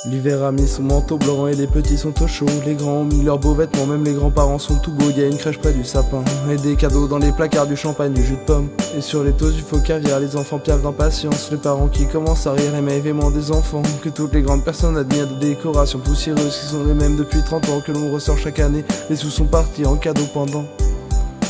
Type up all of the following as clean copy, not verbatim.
L'hiver a mis son manteau blanc et les petits sont au chaud. Les grands ont mis leurs beaux vêtements, même les grands-parents sont tout beaux. Y a une crèche près du sapin et des cadeaux dans les placards, du champagne, du jus de pomme. Et sur les toasts du faux caviar, les enfants piaffent d'impatience. Les parents qui commencent à rire, les événements des enfants que toutes les grandes personnes admirent, des décorations poussiéreuses qui sont les mêmes depuis 30 ans, que l'on ressort chaque année. Les sous sont partis en cadeaux pendant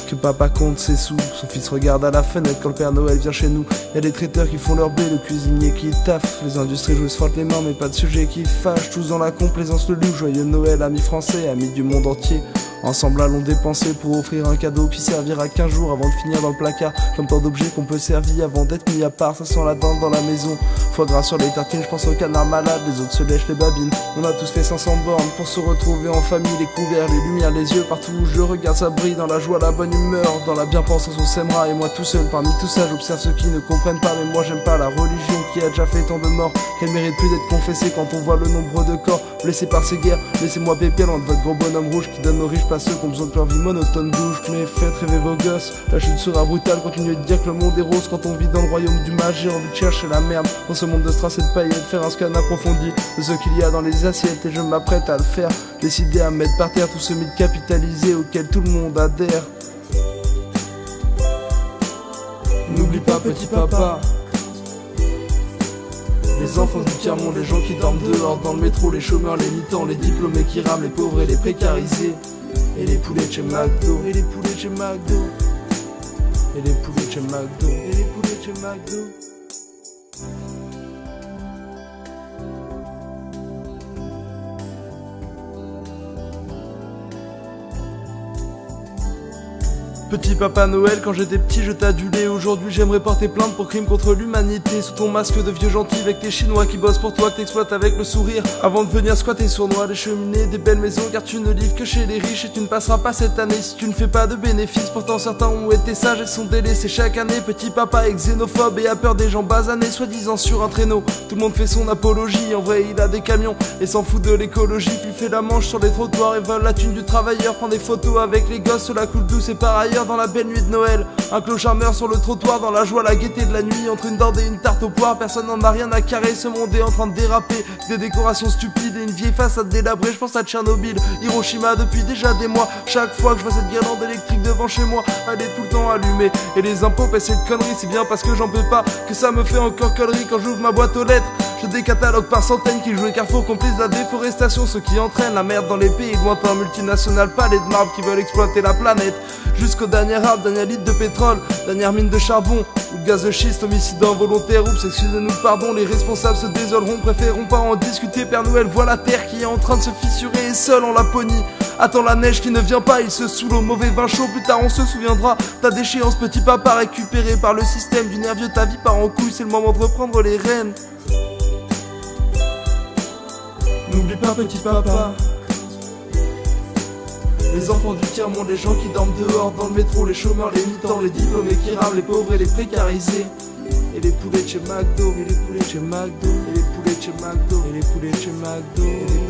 que papa compte ses sous. Son fils regarde à la fenêtre quand le Père Noël vient chez nous. Y a des traiteurs qui font leur blé, le cuisinier qui taffe. Les industries jouent se frottent les mains, mais pas de sujet qui fâche. Tous dans la complaisance, le loup. Joyeux Noël, amis français, amis du monde entier. Ensemble allons dépenser pour offrir un cadeau qui servira qu'15 jours avant de finir dans le placard. Comme tant d'objets qu'on peut servir avant d'être mis à part. Ça sent la dinde dans la maison, foie gras sur les tartines, je pense au canard malade. Les autres se lèchent les babines. On a tous fait 500 bornes pour se retrouver en famille. Les couverts, les lumières, les yeux, partout où je regarde ça brille. Dans la joie, la bonne humeur, dans la bien-pensance on s'aimera. Et moi tout seul parmi tout ça, j'observe ceux qui ne comprennent pas. Mais moi j'aime pas la religion qui a déjà fait tant de morts, qu'elle mérite plus d'être confessée quand on voit le nombre de corps blessés par ces guerres. Laissez-moi pépère loin de votre gros bonhomme rouge qui donne aux riches pas ceux qui ont besoin de leur vie monotone bouge. Mais faites rêver vos gosses, la chute sera brutale. Continuez de dire que le monde est rose quand on vit dans le royaume du mal. J'ai envie de chercher la merde dans ce monde de strass et de paillettes, faire un scan approfondi de ce qu'il y a dans les assiettes. Et je m'apprête à le faire, décider à mettre par terre tout ce mythe capitalisé auquel tout le monde adhère. N'oublie pas petit papa, les enfants du tiers-monde, les gens qui dorment dehors dans le métro, les chômeurs, les militants, les diplômés qui rament, les pauvres et les précarisés. Et les poulets de chez McDo, et les poulets de chez McDo, et les poulets de chez McDo, et les poulets de chez McDo. Petit papa Noël, quand j'étais petit je t'adulais. Aujourd'hui j'aimerais porter plainte pour crime contre l'humanité. Sous ton masque de vieux gentil avec tes chinois qui bossent pour toi, que t'exploites avec le sourire avant de venir squatter sournois des cheminées, des belles maisons. Car tu ne livres que chez les riches et tu ne passeras pas cette année si tu ne fais pas de bénéfices. Pourtant certains ont été sages et sont délaissés chaque année. Petit papa est xénophobe et a peur des gens basanés, soi-disant sur un traîneau. Tout le monde fait son apologie, en vrai il a des camions et s'en fout de l'écologie. Puis fait la manche sur les trottoirs et vole la thune du travailleur. Prend des photos avec les gosses, cela coule douce et par ailleurs. Dans la belle nuit de Noël, un clochard meurt sur le trottoir. Dans la joie, la gaieté de la nuit, entre une dinde et une tarte aux poires. Personne n'en a rien à carrer, ce monde est en train de déraper. Des décorations stupides et une vieille façade délabrée. Je pense à Tchernobyl, Hiroshima depuis déjà des mois. Chaque fois que je vois cette guirlande électrique devant chez moi, elle est tout le temps allumée. Et les impôts paient cette connerie, c'est bien parce que j'en peux pas que ça me fait encore connerie quand j'ouvre ma boîte aux lettres. Je décatalogue par centaines qui jouent les Carrefour, complices de la déforestation, ceux qui entraînent la merde dans les pays lointains, multinationales, palais de marbre qui veulent exploiter la planète. Jusqu'au dernier arbre, dernier litre de pétrole, dernière mine de charbon ou de gaz de schiste, homicide involontaire, oups, excusez-nous le pardon. Les responsables se désoleront, préféreront pas en discuter. Père Noël voit la terre qui est en train de se fissurer et seul en Laponie attend la neige qui ne vient pas, il se saoule au mauvais vin chaud. Plus tard on se souviendra ta déchéance petit papa, récupéré par le système du nerveux. Ta vie part en couille, c'est le moment de reprendre les rênes. N'oublie pas petit papa, les enfants du tiers-monde, les gens qui dorment dehors dans le métro, les chômeurs, les militants, les diplômés qui rament, les pauvres et les précarisés. Et les poulets de chez McDo, et les poulets de chez McDo, et les poulets de chez McDo, et les poulets de chez McDo.